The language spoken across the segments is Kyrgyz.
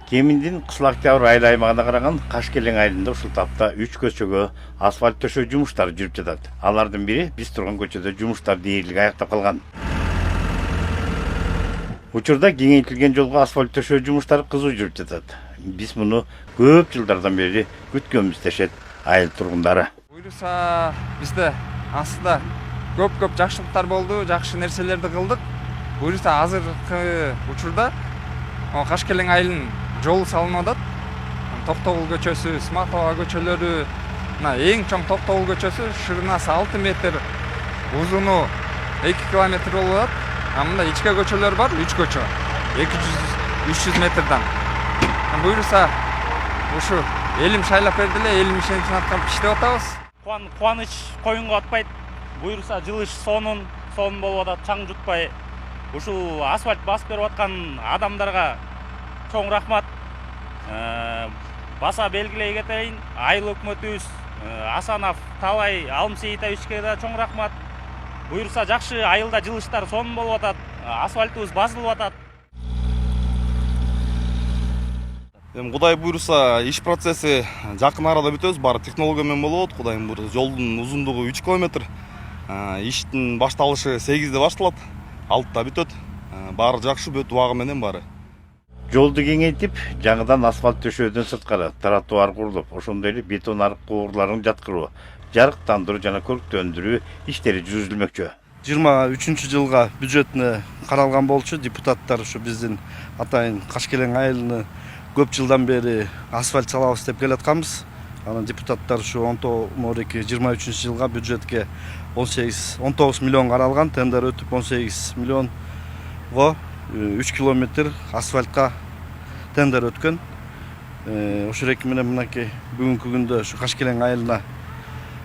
Кеминдин Кызыл Октябрь айыл аймагына караган Кашкелең айылында ушул тапта 3 көчөгө асфальт төшөө жумуштары жүрүп жатат. Алардын бири биз турган көчөдө жумуштар дээрлик аяктап калган. Учурда кеңейтилген жолго асфальт төшөө жумуштары кызуу жүрүп жатат. Биз муну көп жылдардан бери күткөнбүз дешет айыл тургундары. Буюрса бизде аслында көп жакшылыктар болду, жакшы нерселерди кылдык. Буюрса азыркы учурда Кашкелең айылынын жол салынып атат. Токтогул көчөсү, Сматова көчөлөрү, эң чоң Токтогул көчөсү шырынасы 6 метр, узуну 2 километр болуп атат. Мында ичке көчөлөр бар, 3 көчө, 200-300 метрден. Буюрса ушу элим шайлап берди эле, элим ишеничин аткарып иштеп атабыз. Кубаныч коюнго атпайт. Буюрса жылыш сонун болуп атат, чаң жутпай. Ушул асфальт басып берип аткан адамдарга чоң рахмат. Баса белгилей кетейин, айыл өкмөтүбүз Асанов Талай Алымсейитовичке да чоң рахмат. Буюрса жакшы айылда жылыштар сонун болуп атат, асфальтыбыз басылып атат. Кудай буйруса иш процесси жакын арада бүтөбүз, баары технология менен болот. Кудайым буйруса жолдун узундугу 3 километр. Иштин башталышы 8-де башталат, 6-да бүтөт. Баары жакшы бүт убагы менен баары. Жолду кеңейтип, жаңыдан асфальт төшөөдөн сырткары тротуар курулуп, ошондой эле бетон арык куурларын жаткыруу, жарыктандыруу жана көрктөндүрүү иштери жүргүзүлмөкчү. 23-жылга бюджетине каралган болчу. Депутаттар ушу биздин атайын Кашкелең айылыны көп жылдан бери асфальт салабыз деп келатканбыз. Анан депутаттар ушу 23-жылга бюджетке 19 миллион каралган, тендер өтүп 18 миллионго 3 километр асфальтка тендер өткөн. Ошол эки менен мынакей бүгүнкү күндө ушу Кашкелең айылына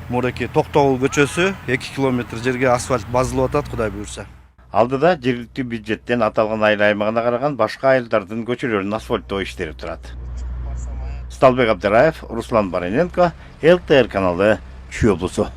мореки Токтогул көчөсү 2 километр жерге асфальт базылып атат, Кудай буйрса. Алдыда жергиликтүү бюджеттен аталган айыл аймагына караган башка айылдардын көчөлөрүн асфальттоо иштери турат. Сталбек Абдыраев, Руслан Бариненко, ЛТР каналы, Чүй облусу.